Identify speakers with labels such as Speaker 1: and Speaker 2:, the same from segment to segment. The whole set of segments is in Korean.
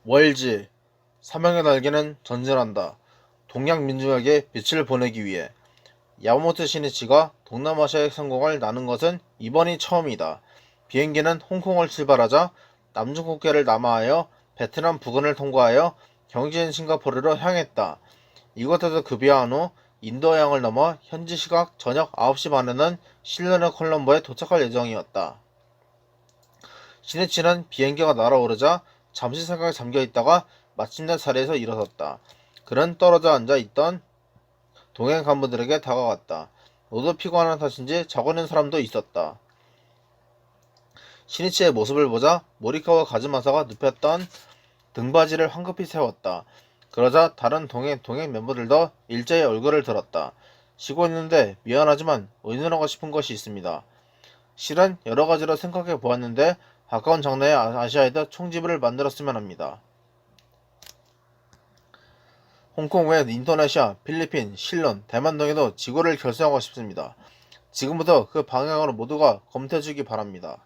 Speaker 1: 월지 사명의 날개는 전진한다. 동양민족에게 빛을 보내기 위해 야마모토 시니치가 동남아시아에 성공을 나눈 것은 이번이 처음이다. 비행기는 홍콩을 출발하자 남중국해를 남하하여 베트남 부근을 통과하여 경유지인 싱가포르로 향했다. 이곳에서 급여한 후 인도양을 넘어 현지 시각 저녁 9시 반에는 실내너 콜럼보에 도착할 예정이었다. 시니치는 비행기가 날아오르자 잠시 생각에 잠겨있다가 마침내 자리에서 일어섰다. 그는 떨어져 앉아 있던 동행 간부들에게 다가갔다. 모두 피곤한 탓인지 자고 있는 사람도 있었다. 시니치의 모습을 보자 모리카와 가즈마사가 눕혔던 등받이를 황급히 세웠다. 그러자 다른 동행 멤버들도 일제히 얼굴을 들었다. 쉬고 있는데 미안하지만 의논하고 싶은 것이 있습니다. 실은 여러 가지로 생각해 보았는데 가까운 장래에 아시아에도 총지부를 만들었으면 합니다. 홍콩 외 인도네시아, 필리핀, 실론, 대만 등에도 지구를 결성하고 싶습니다. 지금부터 그 방향으로 모두가 검토해주기 바랍니다.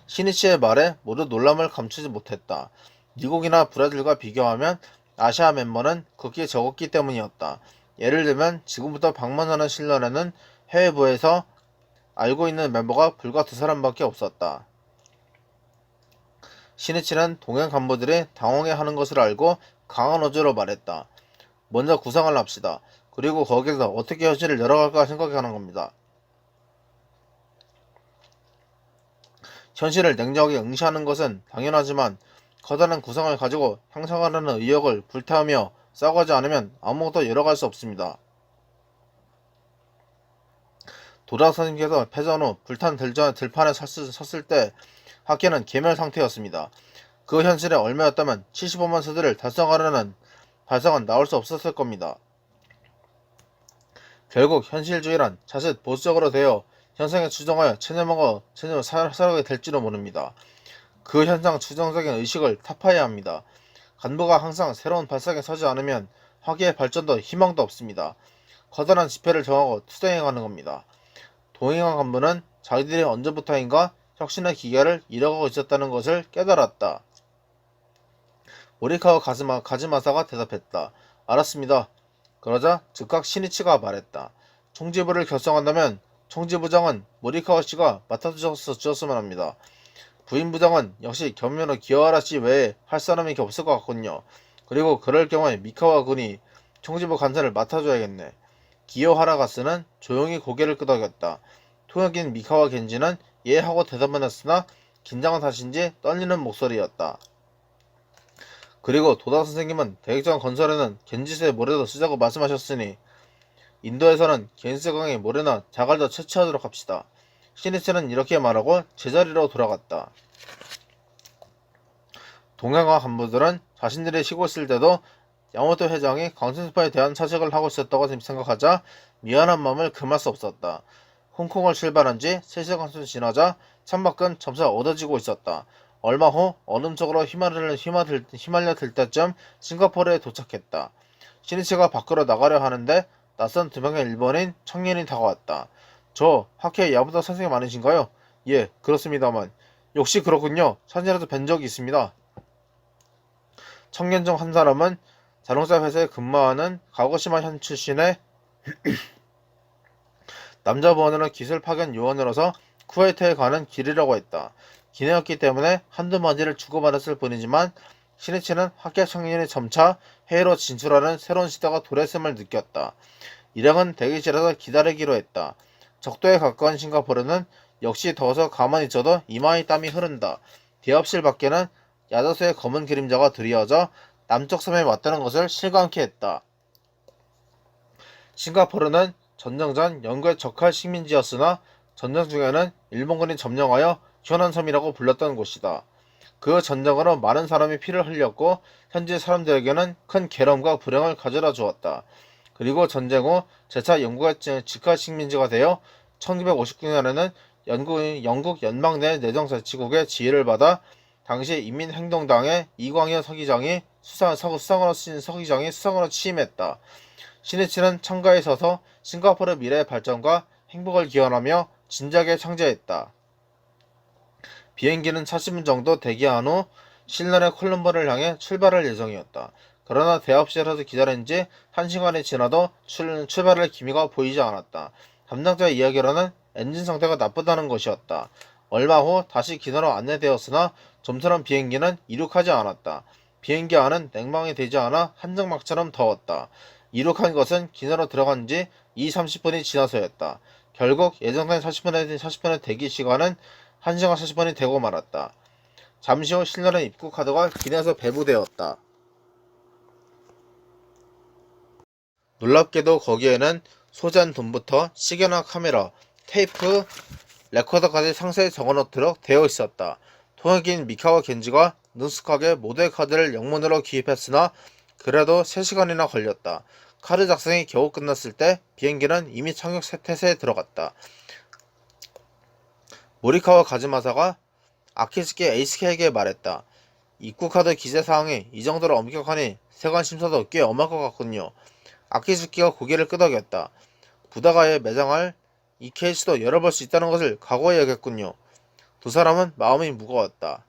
Speaker 1: 시니치의 말에 모두 놀람을 감추지 못했다. 미국이나 브라질과 비교하면 아시아 멤버는 극히 적었기 때문이었다. 예를 들면 지금부터 방문하는 실론에는 해외부에서 알고 있는 멤버가 불과 2사람밖에 없었다. 시니치는 동행 간부들이 당황해하는 것을 알고 강한 어조로 말했다. 먼저 구상을 합시다. 그리고 거기서 어떻게 현실을 열어갈까 생각하는 겁니다. 현실을 냉정하게 응시하는 것은 당연하지만 커다란 구상을 가지고 형성하려는 의욕을 불태우며 싸우지 않으면 아무것도 열어갈 수 없습니다. 도라 선생님께서 패전 후 불탄 들판에 섰을 때 학계는 괴멸 상태였습니다. 그 현실에 얼마였다면 75만 세대를 달성하려는 발상은 나올 수 없었을 겁니다. 결국 현실주의란 자칫 보수적으로 되어 현상에 추정하여 체념하고 살아가게 될지도 모릅니다. 그 현상 추정적인 의식을 타파해야 합니다. 간부가 항상 새로운 발상에 서지 않으면 학계의 발전도 희망도 없습니다. 커다란 지표를 정하고 투쟁해가는 겁니다. 동행한 간부는 자기들이 언제부터인가 혁신의 기계를 잃어가고 있었다는 것을 깨달았다. 모리카와 가즈마사가 대답했다. 알았습니다. 그러자 즉각 시니치가 말했다. 총지부를 결성한다면 총지부장은 모리카와 씨가 맡아주었으면 합니다. 부인부장은 역시 겸연의 기어하라 씨 외에 할 사람이 없을 것 같군요. 그리고 그럴 경우에 미카와 군이 총지부 간사를 맡아줘야겠네. 기어하라 가스는 조용히 고개를 끄덕였다. 통역인 미카와 겐지는 예 하고 대답만 했으나 긴장한 탓인지 떨리는 목소리였다. 그리고 도다 선생님은 대객장 건설에는 겐지스의 모래도 쓰자고 말씀하셨으니 인도에서는 겐스강의 모래나 자갈도 채취하도록 합시다. 시니치는 이렇게 말하고 제자리로 돌아갔다. 동양화 간부들은 자신들이 쉬고 있을 때도 야마모토 회장이 강신스파에 대한 사직을 하고 있었다고 생각하자 미안한 마음을 금할 수 없었다. 홍콩을 출발한 지 3시간쯤 지나자 창밖은 점차 어두워지고 있었다. 얼마 후 어느 쪽으로 휘말려 들 때쯤 싱가포르에 도착했다. 시니치가 밖으로 나가려 하는데 낯선 2명의 일본인 청년이 다가왔다. 저 학회 야마모토 선생님 아니신가요? 예, 그렇습니다만. 역시 그렇군요. 사진에도 뵌 적이 있습니다. 청년 중 한 사람은 자동차 회사에 근무하는 가고시마 현 출신의 남자 부원으로 기술 파견 요원으로서 쿠웨이트에 가는 길이라고 했다. 기내였기 때문에 한두 마디를 주고받았을 뿐이지만 시니치는 학계 청년이 점차 해외로 진출하는 새로운 시대가 도래했음을 느꼈다. 일행은 대기실에서 기다리기로 했다. 적도에 가까운 싱가포르는 역시 더워서 가만히 있어도 이마에 땀이 흐른다. 대합실 밖에는 야자수의 검은 그림자가 드리워져 남쪽 섬에 왔다는 것을 실감케 했다. 싱가포르는 전쟁 전 영국의 적할 식민지였으나 전쟁 중에는 일본군이 점령하여 휴난 섬이라고 불렸던 곳이다. 그 전쟁으로 많은 사람이 피를 흘렸고 현지 사람들에게는 큰 괴로움과 불행을 가져다 주었다. 그리고 전쟁 후 재차 영국의 직할 식민지가 되어 1959년에는 영국 연방 내 내정자치국의 지휘를 받아 당시 인민행동당의 이광현 서기장이 수상으로 취임했다. 시니치는 창가에 서서 싱가포르 미래의 발전과 행복을 기원하며 진작에 창제했다. 비행기는 40분 정도 대기한 후 신랄의 콜럼보를 향해 출발할 예정이었다. 그러나 대합실에서 기다린 지 1시간이 지나도 출발할 기미가 보이지 않았다. 담당자의 이야기로는 엔진 상태가 나쁘다는 것이었다. 얼마 후 다시 기내로 안내되었으나 좀처럼 비행기는 이륙하지 않았다. 비행기 안은 냉방이 되지 않아 한증막처럼 더웠다. 이륙한 것은 기내로 들어간 지 30분이 지나서였다. 결국 예정된 40분의 대기 시간은 1시간 40분이 되고 말았다. 잠시 후 신랄한 입국 카드가 기내에서 배부되었다. 놀랍게도 거기에는 소지한 돈부터 시계나 카메라, 테이프, 레코더까지 상세히 적어놓도록 되어 있었다. 통역인 미카와 겐지가 능숙하게 모두의 카드를 영문으로 기입했으나 그래도 3시간이나 걸렸다. 카드 작성이 겨우 끝났을 때 비행기는 이미 착륙 태세에 들어갔다. 모리카와 가즈마사가 아키즈키 에이스케에게 말했다. 입국카드 기재사항이 이 정도로 엄격하니 세관 심사도 꽤 엄할 것 같군요. 아키즈키가 고개를 끄덕였다. 부다가에 매장할 이 케이스도 열어볼 수 있다는 것을 각오해야겠군요. 두 사람은 마음이 무거웠다.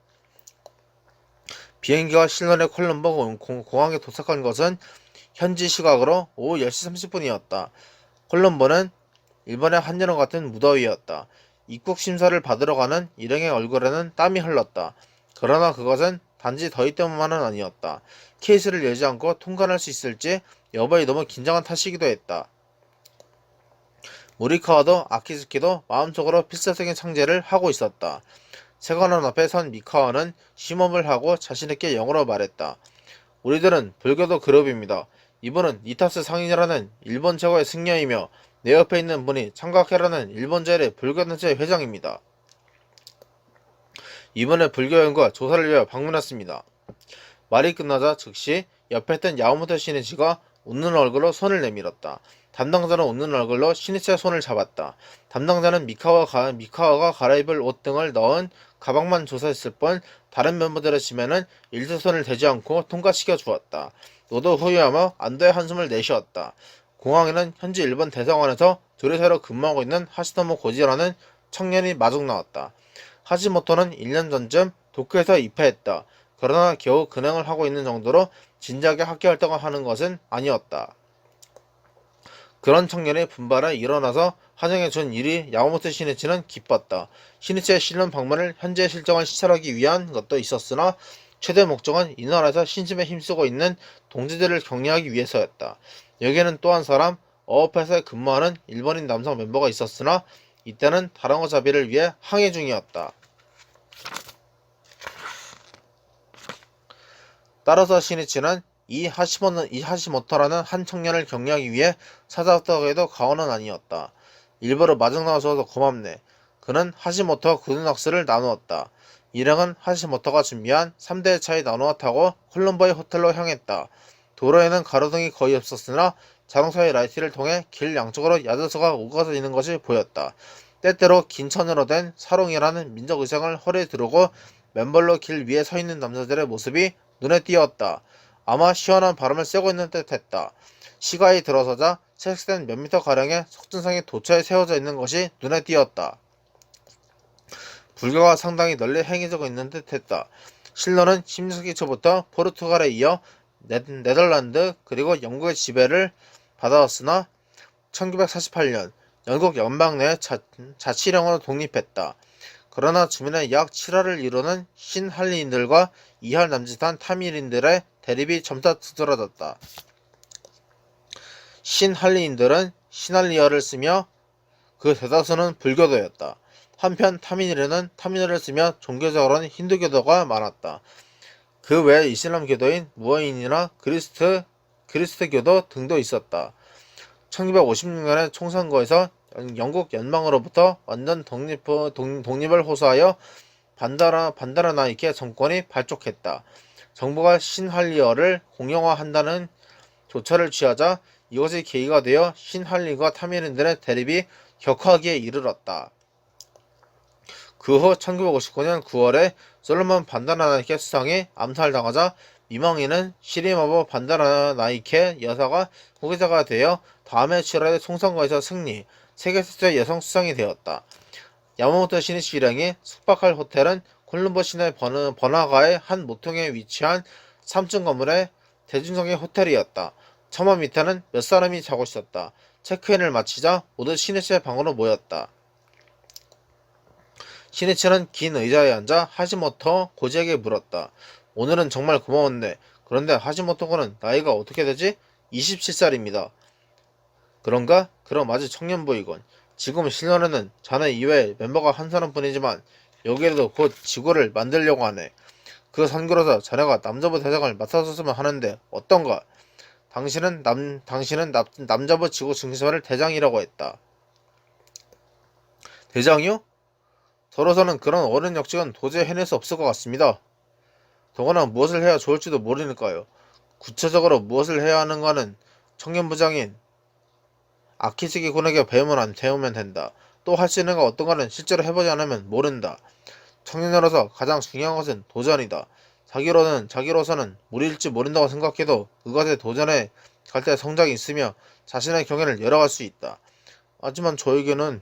Speaker 1: 비행기가 실론의 콜럼보 공항에 도착한 것은 현지 시각으로 오후 10시 30분이었다. 콜럼보는 일본의 한여름 같은 무더위였다. 입국 심사를 받으러 가는 일행의 얼굴에는 땀이 흘렀다. 그러나 그것은 단지 더위 때문만은 아니었다. 케이스를 열지 않고 통과할 수 있을지 여부에 너무 긴장한 탓이기도 했다. 모리카와도 아키즈키도 마음속으로 필사적인 창제를 하고 있었다. 세관원 앞에 선 미카와는 심호흡을 하고 자신있게 영어로 말했다. 우리들은 불교도 그룹입니다. 이분은 니타스 상인이라는 일본 최고의 승려이며 내 옆에 있는 분이 창각해라는 일본 제일의 불교단체 회장입니다. 이번에 불교연과 조사를 위하여 방문했습니다. 말이 끝나자 즉시 옆에 있던 야마모토 시니치가 웃는 얼굴로 손을 내밀었다. 담당자는 웃는 얼굴로 시니치의 손을 잡았다. 담당자는 미카와가 갈아입을 옷 등을 넣은 가방만 조사했을 뿐 다른 멤버들의 짐에는 일제손을 대지 않고 통과시켜 주었다. 노도 후회하며 안도의 한숨을 내쉬었다. 공항에는 현지 일본 대사관에서 둘이서로 근무하고 있는 하시토모 고지라는 청년이 마중 나왔다. 하시모토는 1년 전쯤 도쿄에서 입회했다. 그러나 겨우 근행을 하고 있는 정도로 진지하게 학교 활동을 하는 것은 아니었다. 그런 청년이 분발해 일어나서 환영해준 일이 야마모토 시니치는 기뻤다. 시니치의 실론 방문을 현재 실정을 시찰하기 위한 것도 있었으나 최대 목적은 이 나라에서 신심에 힘쓰고 있는 동지들을 격려하기 위해서였다. 여기에는 또 한 사람 어업회사에 근무하는 일본인 남성 멤버가 있었으나 이때는 다랑어 자비를 위해 항해 중이었다. 따라서 시니치는 이 하시모토라는 한 청년을 격려하기 위해 찾아왔다고 해도 과언은 아니었다. 일부러 마중 나와줘서 고맙네. 그는 하시모토와 구dun학스를 나누었다. 일행은 하시모토가 준비한 3대의 차에 나누어 타고 콜럼보의 호텔로 향했다. 도로에는 가로등이 거의 없었으나 자동차의 라이트를 통해 길 양쪽으로 야자수가 오가져 있는 것이 보였다. 때때로 긴 천으로 된 사롱이라는 민족 의상을 허리에 두르고 맨발로 길 위에 서 있는 남자들의 모습이 눈에 띄었다. 아마 시원한 바람을 쐬고 있는 듯했다. 시가에 들어서자 채색된 몇 미터 가량의 석준성이 도처에 세워져 있는 것이 눈에 띄었다. 불교가 상당히 널리 행해지고 있는 듯했다. 실로는 16세기 초부터 포르투갈에 이어 네덜란드 그리고 영국의 지배를 받아왔으나 1948년 영국 연방 내 자치령으로 독립했다. 그러나 주민의 약 7할을 이루는 신할리인들과 2할 남짓한 타밀인들의 대립이 점차 두드러졌다. 신할리인들은 신할리어를 쓰며 그 대다수는 불교도였다. 한편 타밀인은 타밀어를 쓰며 종교적으로는 힌두교도가 많았다. 그 외에 이슬람교도인 무어인이나 그리스트교도 등도 있었다. 1956년의 총선거에서 영국 연방으로부터 완전 독립을 호소하여 반다라 나이케 정권이 발족했다. 정부가 신할리어를 공용화한다는 조처를 취하자 이것이 계기가 되어 신할리과 타밀인들의 대립이 격화하기에 이르렀다. 그 후 1959년 9월에 솔로몬 반다라 나이케 수상이 암살당하자 미망인은 시리마보 반다라 나이케 여사가 후계자가 되어 다음해 치러질 총선거에서 승리, 세계 최초의 여성 수상이 되었다. 야마모토 시니치 일행이 숙박할 호텔은 콜룸버 시내 번화가의 한 모퉁이에 위치한 3층 건물의 대중적인 호텔이었다. 처마 밑에는 몇 사람이 자고 있었다. 체크인을 마치자 모두 시니치의 방으로 모였다. 시니치는 긴 의자에 앉아 하시모토 고지에게 물었다. 오늘은 정말 고마웠네. 그런데 하시모토군은 나이가 어떻게 되지? 27살입니다. 그런가? 그럼 아직 청년 보이군. 지금 실년에는 자네 이외에 멤버가 한 사람뿐이지만 여기에도 곧 지구를 만들려고 하네. 그 선교로서 자네가 남자부 대장을 맡아줬으면 하는데 어떤가? 당신은 남자부 지구 중심화를 대장이라고 했다. 대장이요? 저로서는 그런 어른 역직은 도저히 해낼 수 없을 것 같습니다. 더구나 무엇을 해야 좋을지도 모르니까요. 구체적으로 무엇을 해야 하는가는 청년부장인 아키즈키 군에게 배우면 된다. 또 할 수 있는 가 어떤가는 실제로 해보지 않으면 모른다. 청년으로서 가장 중요한 것은 도전이다. 자기로서는 무리일지 모른다고 생각해도 그것에 도전해 갈 때 성장이 있으며 자신의 경계를 열어갈 수 있다. 하지만 저에게는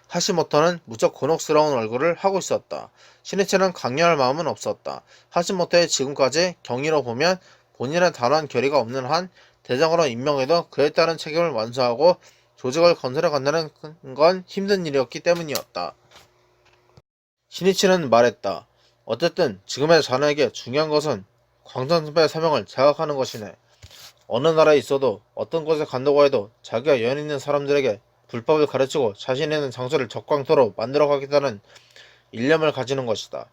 Speaker 1: 하시모토는 무척 곤혹스러운 얼굴을 하고 있었다. 시니치는 강요할 마음은 없었다. 하시모토의 지금까지 경위로 보면 본인의 단호한 결의가 없는 한 대장으로 임명해도 그에 따른 책임을 완수하고 조직을 건설해 간다는 건 힘든 일이었기 때문이었다. 시니치는 말했다. 어쨌든 지금의 자네에게 중요한 것은 광전선배의 사명을 자각하는 것이네. 어느 나라에 있어도 어떤 곳에 간다고 해도 자기가 연 있는 사람들에게 불법을 가르치고 자신이 있는 장소를 적광토로 만들어가겠다는 일념을 가지는 것이다.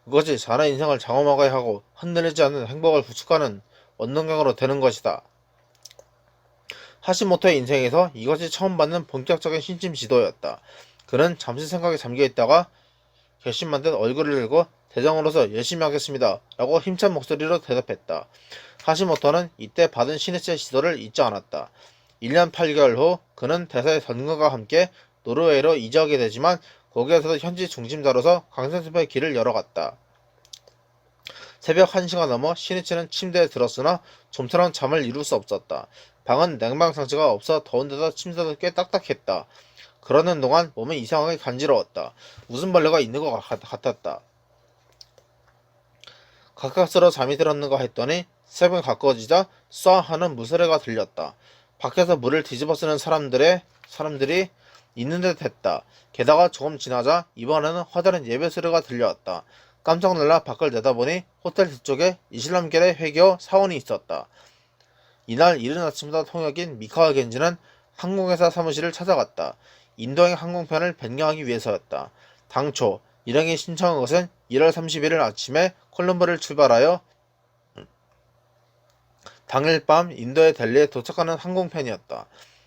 Speaker 1: 그것이 자네 인생을 장엄하게 하고 흔들리지 않는 행복을 구축하는 원동력으로 되는 것이다. 하시모토의 인생에서 이것이 처음 받는 본격적인 신심 지도였다. 그는 잠시 생각에 잠겨있다가 결심만 듯 얼굴을 들고 대장으로서 열심히 하겠습니다. 라고 힘찬 목소리로 대답했다. 하시모토는 이때 받은 시니치의 지도를 잊지 않았다. 1년 8개월 후 그는 대사의 전과가 함께 노르웨이로 이주하게 되지만 거기에서도 현지 중심자로서 강선수의 길을 열어갔다. 새벽 1시가 넘어 시니치는 침대에 들었으나 좀처럼 잠을 이룰 수 없었다. 방은 냉방장치가 없어 더운데다 침대도 꽤 딱딱했다. 그러는 동안 몸이 이상하게 간지러웠다. 무슨 벌레가 있는 것 같았다. 가까스로 잠이 들었는가 했더니 새벽이 가까워지자 쏴 하는 무소리가 들렸다. 밖에서 물을 뒤집어 쓰는 사람들이 있는 듯 했다. 게다가 조금 지나자 이번에는 허다른 예배 소리가 들려왔다. 깜짝 놀라 밖을 내다보니 호텔 뒤쪽에 이슬람계의 회교 사원이 있었다. 이날 이른 아침부터 통역인 미카와 겐지는 항공회사 사무실을 찾아갔다. 인도행 항공편을 변경하기 위해서였다. 당초 일행이 신청한 것은 1월 31일 아침에 콜럼보를 출발하여 당일 밤 인도의 델리에 도착하는 항공편이었다.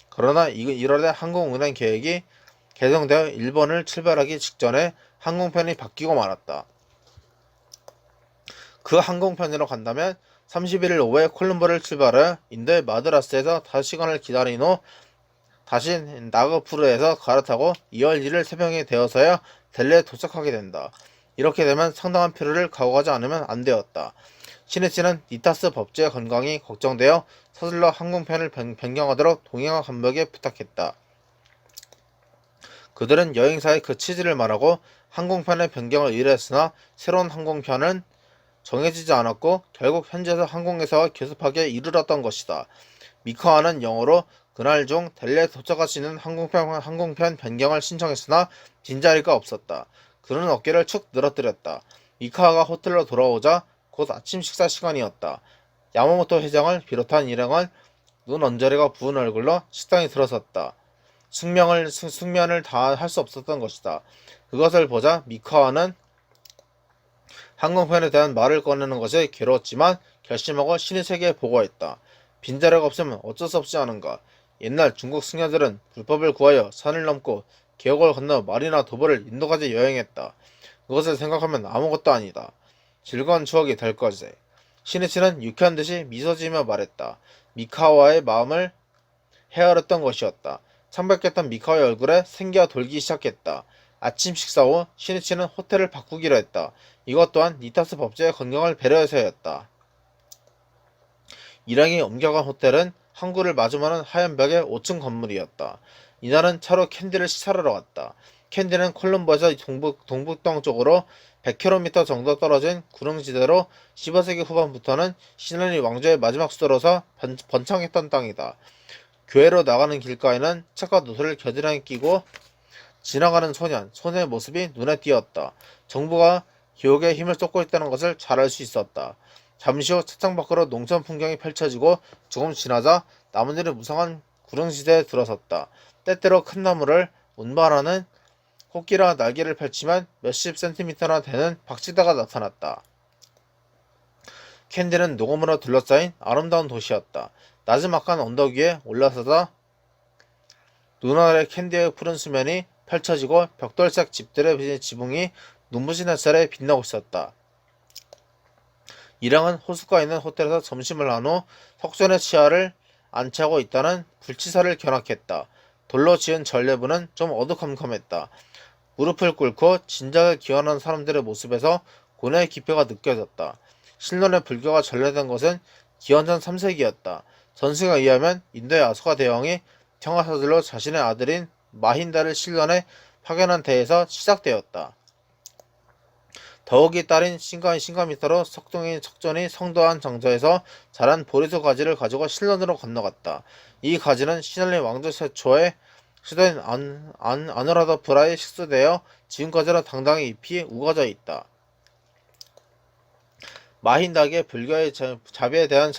Speaker 1: 그러나 1월에 항공 운행 계획이 개정되어 일본을 출발하기 직전에 항공편이 바뀌고 말았다. 그 항공편으로 간다면 31일 오후에 콜럼보를 출발하여 인도의 마드라스에서 5시간을 기다린 후 다시 나그푸르에서 갈아타고 2월 1일 새벽이 되어서야 델리에 도착하게 된다. 이렇게 되면 상당한 표류를 가져가지 않으면 안 되었다. 시니치는 니타스 법제의 건강이 걱정되어 서둘러 항공편을 변경하도록 동행하 감독에 부탁했다. 그들은 여행사에 그 취지를 말하고 항공편의 변경을 의뢰했으나 새로운 항공편은 정해지지 않았고 결국 현지에서 항공회사와 교섭하기에 이르렀던 것이다. 미카와는 영어로 그날 중 델리에 도착할 수 있는 항공편 변경을 신청했으나 빈자리가 없었다. 그는 어깨를 축 늘어뜨렸다. 미카와가 호텔로 돌아오자 곧 아침 식사 시간이었다. 야마모토 회장을 비롯한 일행은 눈 언저리가 부은 얼굴로 식당에 들어섰다. 숙면을 다 할 수 없었던 것이다. 그것을 보자 미카와는 항공편에 대한 말을 꺼내는 것이 괴로웠지만 결심하고 신의세계에 보고했다. 빈자리가 없으면 어쩔 수 없지 않은가. 옛날 중국 승려들은 불법을 구하여 산을 넘고 계곡을 건너 말이나 도보를 인도까지 여행했다. 그것을 생각하면 아무것도 아니다. 즐거운 추억이 될 거지. 시니치는 유쾌한 듯이 미소 지으며 말했다. 미카와의 마음을 헤아렸던 것이었다. 창백했던 미카와의 얼굴에 생기가 돌기 시작했다. 아침 식사 후 시니치는 호텔을 바꾸기로 했다. 이것 또한 니타스 법제의 건강을 배려해서였다. 일행이 옮겨간 호텔은 항구를 마주하는 하얀 벽의 5층 건물이었다. 이날은 차로 캔디를 시사하러 갔다. 캔디는 콜롬보에서 동북동쪽으로 100km 정도 떨어진 구릉지대로 15세기 후반부터는 시드니 왕조의 마지막 수도로서 번창했던 땅이다. 교회로 나가는 길가에는 책과 노트를 겨드랑이에 끼고 지나가는 소년의 모습이 눈에 띄었다. 정부가 기옥에 힘을 쏟고 있다는 것을 잘 알 수 있었다. 잠시 후 책장 밖으로 농촌 풍경이 펼쳐지고 조금 지나자 나무들이 무성한 구릉지대에 들어섰다. 때때로 큰 나무를 운반하는 코끼리가 날개를 펼치면 몇십 센티미터나 되는 박쥐다가 나타났다. 캔디는 녹음으로 둘러싸인 아름다운 도시였다. 나지막한 언덕 위에 올라서다 눈 아래 캔디의 푸른 수면이 펼쳐지고 벽돌색 집들의 빈 지붕이 눈부신 햇살에 빛나고 있었다. 이랑은 호숫가에 있는 호텔에서 점심을 한 후 석촌의 치아를 안치하고 있다는 불치사를 견학했다. 돌로 지은 전례부는 좀 어두컴컴했다. 무릎을 꿇고 진작을 기원하는 사람들의 모습에서 고뇌의 기표가 느껴졌다. 신론의 불교가 전래된 것은 기원전 3세기였다. 전승에 의하면 인도의 아소가 대왕이 청하사들로 자신의 아들인 마힌다를 신론에 파견한 데에서 시작되었다. 더욱이 딸인 신가미터로 석존이 성도한 정자에서 자란 보리수 가지를 가지고 신론으로 건너갔다. 이 가지는 시날리 왕조 최초의 수도인 아누라더푸라에 식수되어 지금까지는 당당히 잎이 우거져 있다. 마힌닥의 불교의 자비에 대한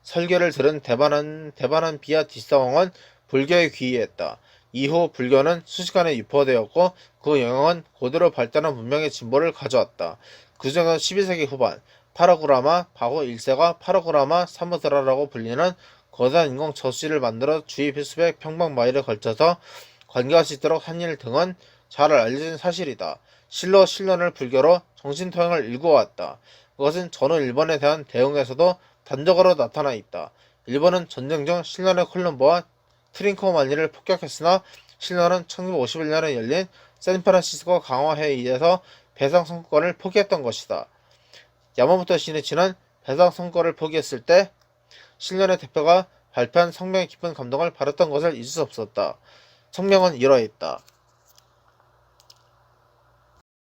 Speaker 1: 설교를 들은 대반한 비아 뒷상황은 불교에 귀의했다. 이후 불교는 순식간에 유포되었고 그 영향은 고도로 발달한 문명의 진보를 가져왔다. 그중에는 12세기 후반 파라구라마 바호 1세가 파라구라마 사무드라라고 불리는 거대한 인공 저수지를 만들어 주위 수백 평방마일에 걸쳐서 관계할 수 있도록 한 일 등은 잘 알려진 사실이다. 실로 신론을 불교로 정신토양을 일구어왔다. 그것은 전후 일본에 대한 대응에서도 단적으로 나타나 있다. 일본은 전쟁 중 신론의 콜롬보와 트린코마니를 폭격했으나 신론은 1951년에 열린 샌프란시스코 강화회의에서 배상 선거권을 포기했던 것이다. 야마모토 시니치는 배상 선거를 포기했을 때 신론의 대표가 발표한 성명에 깊은 감동을 받았던 것을 잊을 수 없었다. 성명은 이러했다.